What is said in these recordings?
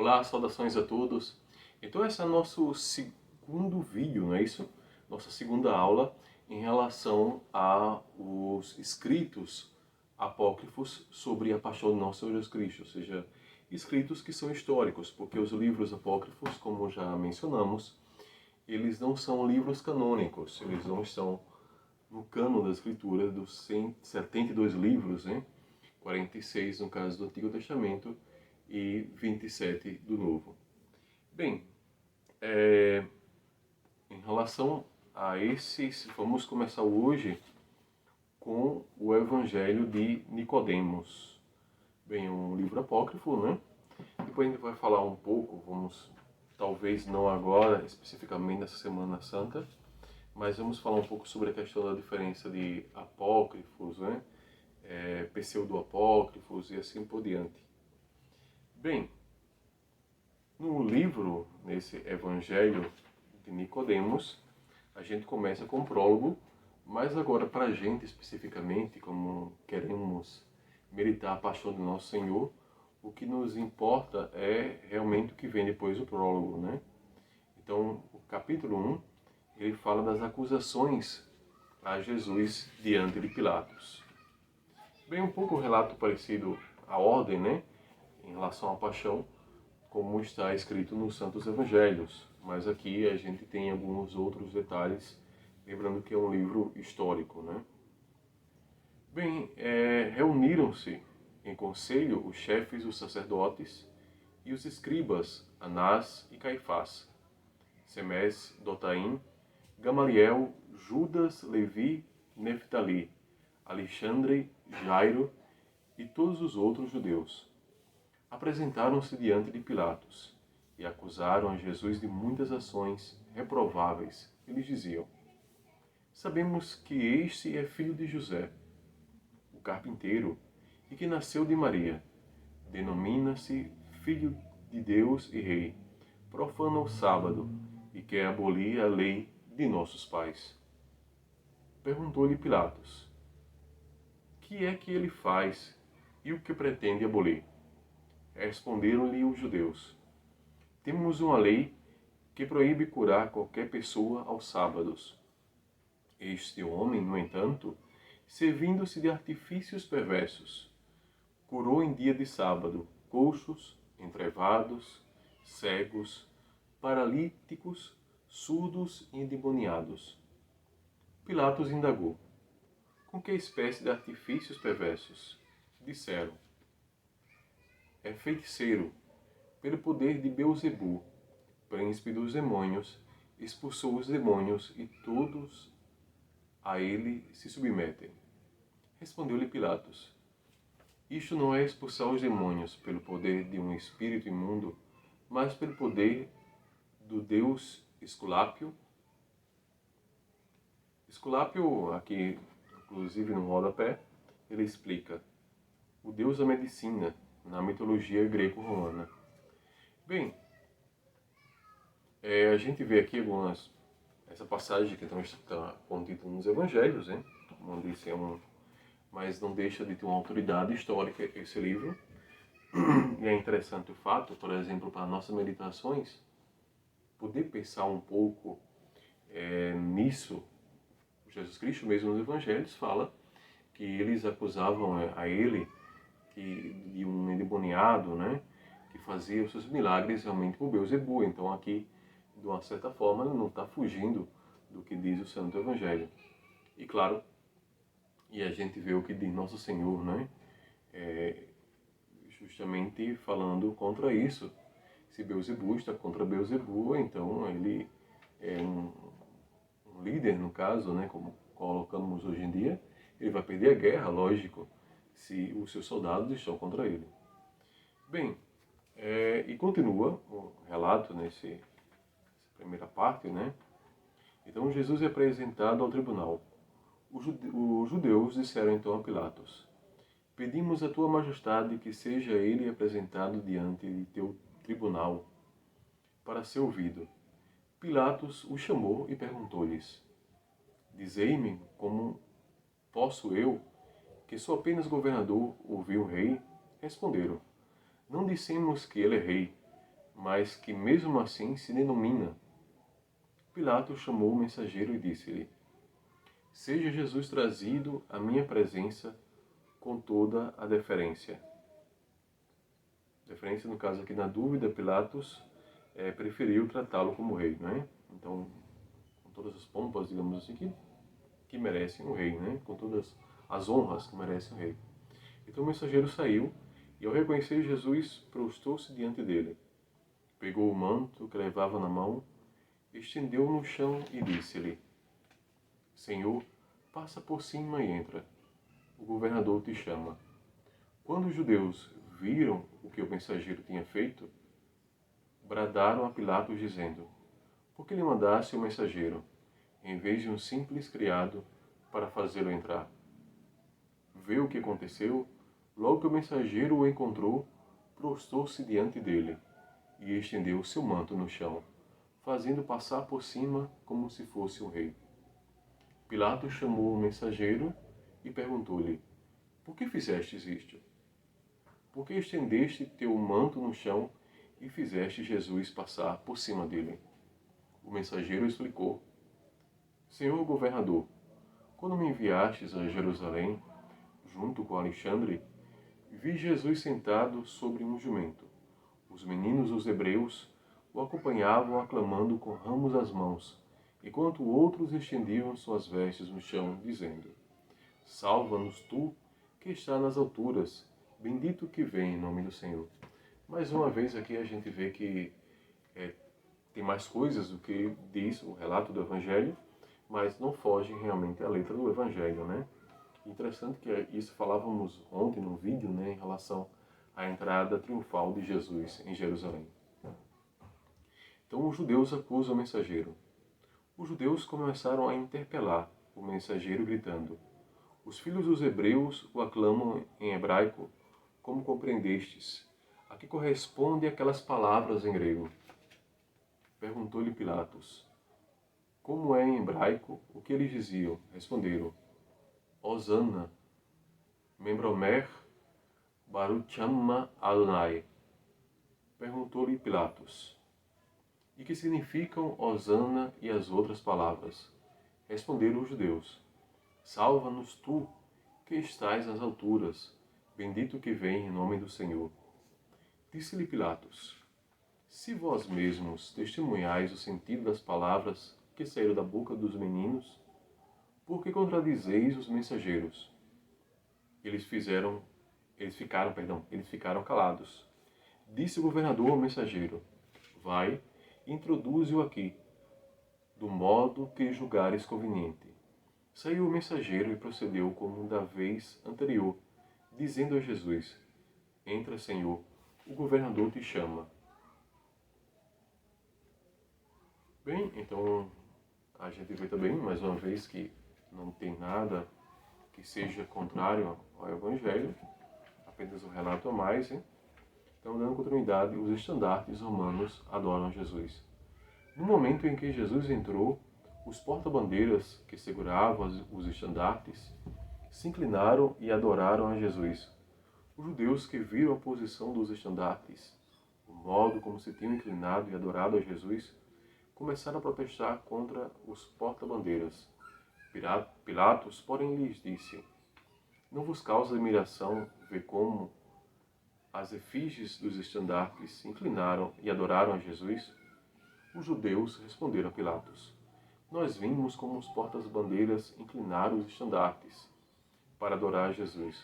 Olá, saudações a todos. Então esse é o nosso segundo vídeo, não é isso? Nossa segunda aula em relação aos escritos apócrifos sobre a paixão de nosso Senhor Jesus Cristo, ou seja, escritos que são históricos, porque os livros apócrifos, como já mencionamos, eles não são livros canônicos, eles não estão no cânon da Escritura dos 172 livros, né? 46 no caso do Antigo Testamento e 27 do Novo. Bem, em relação a esses, vamos começar hoje com o Evangelho de Nicodemos. Bem, é um livro apócrifo, né? Depois a gente vai falar um pouco, talvez não agora, especificamente nessa Semana Santa, mas vamos falar um pouco sobre a questão da diferença de apócrifos, né? Pseudo-apócrifos e assim por diante. Bem, no livro, nesse Evangelho de Nicodemos, a gente começa com um prólogo, mas agora para a gente especificamente, como queremos meditar a paixão do nosso Senhor, o que nos importa é realmente o que vem depois do prólogo, né? Então, o capítulo 1, ele fala das acusações a Jesus diante de Pilatos. Bem, um pouco um relato parecido à ordem, né? Em relação à paixão, como está escrito nos Santos Evangelhos. Mas aqui a gente tem alguns outros detalhes, lembrando que é um livro histórico, né? Bem, reuniram-se em conselho os chefes dos sacerdotes e os escribas Anás e Caifás, Semés, Dotaim, Gamaliel, Judas, Levi, Neftali, Alexandre, Jairo e todos os outros judeus. Apresentaram-se diante de Pilatos e acusaram a Jesus de muitas ações reprováveis. Eles diziam: sabemos que este é filho de José, o carpinteiro, e que nasceu de Maria. Denomina-se Filho de Deus e Rei. Profana o sábado e quer abolir a lei de nossos pais. Perguntou-lhe Pilatos: que é que ele faz e o que pretende abolir? Responderam-lhe os judeus: temos uma lei que proíbe curar qualquer pessoa aos sábados. Este homem, no entanto, servindo-se de artifícios perversos, curou em dia de sábado coxos, entrevados, cegos, paralíticos, surdos e endemoniados. Pilatos indagou: com que espécie de artifícios perversos? Disseram: é feiticeiro. Pelo poder de Beelzebu, príncipe dos demônios, expulsou os demônios e todos a ele se submetem. Respondeu-lhe Pilatos: isto não é expulsar os demônios pelo poder de um espírito imundo, mas pelo poder do deus Esculápio. Esculápio, aqui inclusive no rodapé, ele explica: o deus da medicina na mitologia greco-romana. Bem, a gente vê aqui essa passagem que está contida nos Evangelhos, né? Onde isso mas não deixa de ter uma autoridade histórica esse livro. E é interessante o fato, por exemplo, para nossas meditações, poder pensar um pouco nisso. Jesus Cristo mesmo nos Evangelhos fala que eles acusavam a ele de um endemoniado, né? Que fazia os seus milagres realmente por Beelzebu. Então aqui, de uma certa forma, ele não está fugindo do que diz o Santo Evangelho. E claro, e a gente vê o que diz Nosso Senhor, né? Justamente falando contra isso. Se Beelzebu está contra Beelzebu, então ele é um líder, no caso, né? Como colocamos hoje em dia, ele vai perder a guerra, lógico, se os seus soldados estão contra ele. Bem, e continua o relato nessa primeira parte, né? Então Jesus é apresentado ao tribunal. Os judeus disseram então a Pilatos: pedimos a tua majestade que seja ele apresentado diante de teu tribunal para ser ouvido. Pilatos o chamou e perguntou-lhes: dizei-me como posso eu, que sou apenas governador, ouvir o rei? Responderam: não dissemos que ele é rei, mas que mesmo assim se denomina. Pilatos chamou o mensageiro e disse-lhe: Seja Jesus trazido à minha presença com toda a deferência. Deferência, no caso aqui, na dúvida, Pilatos preferiu tratá-lo como rei, né? Então, com todas as pompas, digamos assim, que merecem um rei, né? Com todas as honras que merece um rei. Então o mensageiro saiu e, ao reconhecer Jesus, prostou-se diante dele. Pegou o manto que levava na mão, estendeu-o no chão e disse-lhe: Senhor, passa por cima e entra. O governador te chama. Quando os judeus viram o que o mensageiro tinha feito, bradaram a Pilatos dizendo: Por que lhe mandasse o mensageiro, em vez de um simples criado, para fazê-lo entrar? Vê o que aconteceu. Logo que o mensageiro o encontrou, prostou-se diante dele e estendeu o seu manto no chão, fazendo passar por cima como se fosse um rei. Pilatos chamou o mensageiro e perguntou-lhe: Por que fizestes isto? Por que estendeste teu manto no chão e fizeste Jesus passar por cima dele? O mensageiro explicou: Senhor governador, quando me enviastes a Jerusalém, junto com Alexandre, vi Jesus sentado sobre um jumento. Os meninos dos hebreus o acompanhavam aclamando com ramos às mãos, enquanto outros estendiam suas vestes no chão, dizendo: Salva-nos tu, que está nas alturas, bendito que vem em nome do Senhor. Mais uma vez aqui a gente vê que tem mais coisas do que diz o relato do Evangelho, mas não foge realmente à letra do Evangelho, né? Interessante que isso falávamos ontem no vídeo, né, em relação à entrada triunfal de Jesus em Jerusalém. Então os judeus acusam o mensageiro. Os judeus começaram a interpelar o mensageiro gritando: Os filhos dos hebreus o aclamam em hebraico, como compreendestes? A que corresponde aquelas palavras em grego? Perguntou-lhe Pilatos: Como é em hebraico o que eles diziam? Responderam: Hosanna, Membromer, Baruch Amma Adonai. Perguntou-lhe Pilatos: E que significam Hosanna e as outras palavras? Responderam os judeus: Salva-nos tu, que estás nas alturas, bendito que vem em nome do Senhor. Disse-lhe Pilatos: Se vós mesmos testemunhais o sentido das palavras que saíram da boca dos meninos, por que contradizeis os mensageiros? Eles ficaram calados. Disse o governador ao mensageiro: Vai, introduze-o aqui, do modo que julgares conveniente. Saiu o mensageiro e procedeu como da vez anterior, dizendo a Jesus: Entra, Senhor, o governador te chama. Bem, então a gente vê também, mais uma vez, que não tem nada que seja contrário ao Evangelho, apenas um relato a mais, hein? Então, dando continuidade, os estandartes romanos adoram Jesus. No momento em que Jesus entrou, os porta-bandeiras que seguravam os estandartes se inclinaram e adoraram a Jesus. Os judeus que viram a posição dos estandartes, o modo como se tinham inclinado e adorado a Jesus, começaram a protestar contra os porta-bandeiras. Pilatos, porém, lhes disse: Não vos causa admiração ver como as efígies dos estandartes se inclinaram e adoraram a Jesus? Os judeus responderam a Pilatos: Nós vimos como os portas-bandeiras inclinaram os estandartes para adorar a Jesus.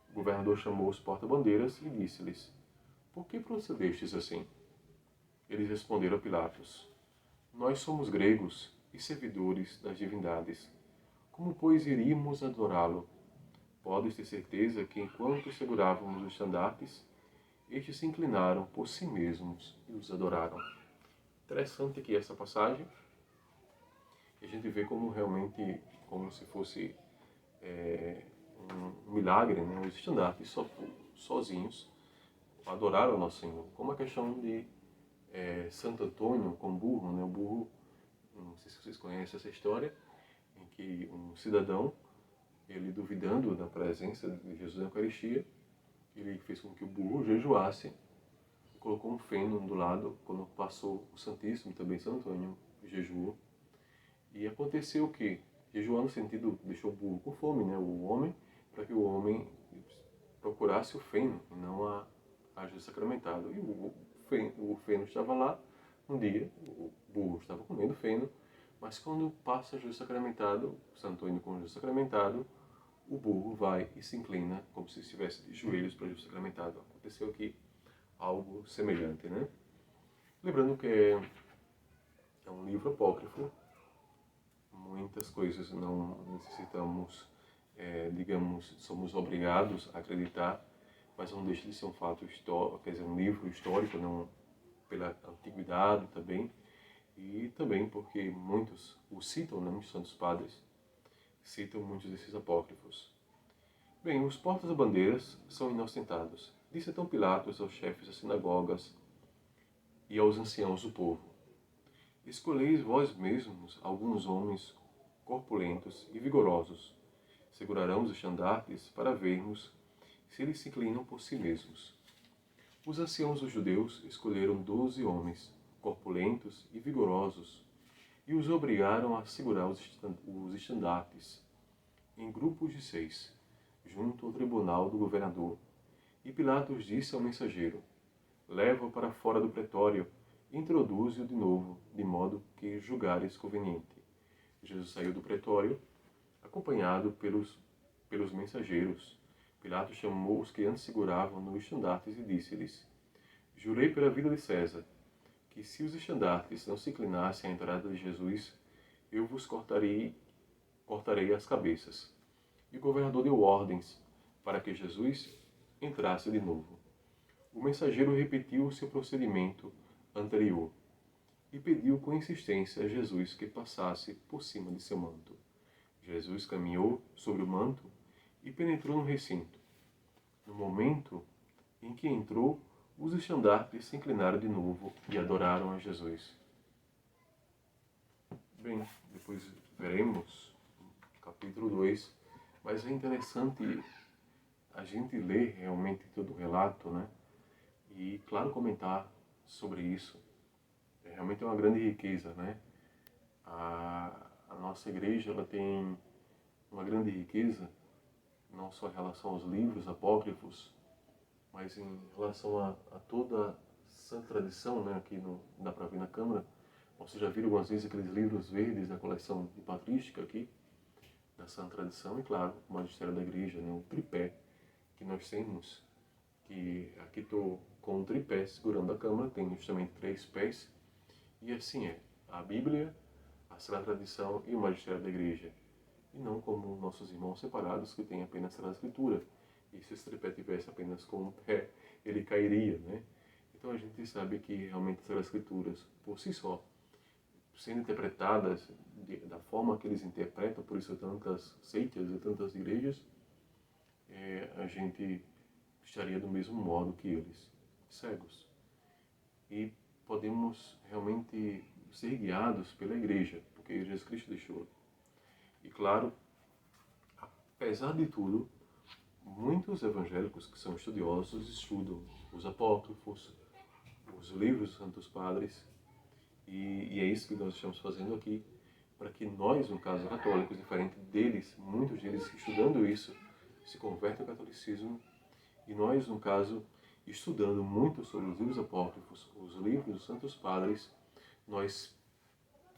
O governador chamou os porta-bandeiras e disse-lhes: Por que procedestes assim? Eles responderam a Pilatos: Nós somos gregos e servidores das divindades. Como, pois, iríamos adorá-lo? Podes ter certeza que, enquanto segurávamos os estandartes, estes se inclinaram por si mesmos e os adoraram. Interessante aqui essa passagem. E a gente vê como realmente, como se fosse um milagre, né? Os estandartes sozinhos adoraram o Nosso Senhor. Como a questão de Santo Antônio com o burro, né? O burro, não sei se vocês conhecem essa história, em que um cidadão, ele duvidando da presença de Jesus na Eucaristia, ele fez com que o burro jejuasse colocou um feno do lado, quando passou o Santíssimo, também Santo Antônio jejuou. E aconteceu o quê? Jejuar no sentido, deixou o burro com fome, né? O homem, para que o homem procurasse o feno e não a Jesus sacramentado. E o feno estava lá um dia, o burro estava comendo feno, mas quando passa Jesus sacramentado, Santo Antônio com Jesus sacramentado, o burro vai e se inclina como se estivesse de joelhos para Jesus sacramentado. Aconteceu aqui algo semelhante, né? Lembrando que é um livro apócrifo, muitas coisas não necessitamos, digamos, somos obrigados a acreditar, mas não deixa de ser um fato histórico, quer dizer, um livro histórico, não pela antiguidade também, e também porque muitos o citam, né, os santos padres citam muitos desses apócrifos. Bem, os portas-bandeiras são inostentados. Disse então Pilatos aos chefes das sinagogas e aos anciãos do povo: escolheis vós mesmos alguns homens corpulentos e vigorosos. Segurarão os estandartes para vermos se eles se inclinam por si mesmos. Os anciãos dos judeus escolheram 12 homens corpulentos e vigorosos e os obrigaram a segurar os estandartes em grupos de 6, junto ao tribunal do governador. E Pilatos disse ao mensageiro: leva-o para fora do pretório e introduze-o de novo, de modo que julgares conveniente. Jesus saiu do pretório, acompanhado pelos mensageiros. Pilatos chamou os que antes seguravam nos estandartes e disse-lhes: jurei pela vida de César, que se os estandartes não se inclinassem à entrada de Jesus, eu vos cortarei as cabeças. E o governador deu ordens para que Jesus entrasse de novo. O mensageiro repetiu o seu procedimento anterior e pediu com insistência a Jesus que passasse por cima de seu manto. Jesus caminhou sobre o manto e penetrou no recinto. No momento em que entrou, os estandartes se inclinaram de novo e adoraram a Jesus. Bem, depois veremos capítulo 2, mas é interessante a gente ler realmente todo o relato, né? E, claro, comentar sobre isso. Realmente é uma grande riqueza, né? A nossa igreja, ela tem uma grande riqueza, não só em relação aos livros apócrifos, mas em relação a toda a santa tradição, né? Aqui dá para ver na câmara. Vocês já viram algumas vezes aqueles livros verdes da coleção de patrística aqui, da santa tradição, e claro, o magistério da igreja, né? O tripé que nós temos, que aqui estou com um tripé segurando a câmara, tem justamente 3 pés, e assim é, a Bíblia, a Sagrada Tradição e o Magistério da Igreja, e não como nossos irmãos separados que têm apenas a Sagrada Escritura, e se esse tripé tivesse apenas com um pé, ele cairia, né? Então a gente sabe que realmente as Sagradas Escrituras, por si só, sendo interpretadas da forma que eles interpretam, por isso tantas seitas e tantas igrejas, a gente estaria do mesmo modo que eles, cegos. E podemos realmente ser guiados pela igreja, porque Jesus Cristo deixou. E claro, apesar de tudo, muitos evangélicos que são estudiosos estudam os apócrifos, os livros dos Santos Padres, e é isso que nós estamos fazendo aqui, para que nós, no caso católicos, diferente deles, muitos deles estudando isso, se convertam ao catolicismo, e nós, no caso, estudando muito sobre os livros apócrifos, os livros dos Santos Padres, nós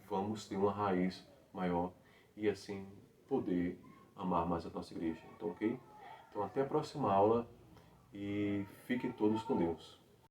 vamos ter uma raiz maior e assim poder amar mais a nossa igreja. Então, ok? Então, até a próxima aula e fiquem todos com Deus.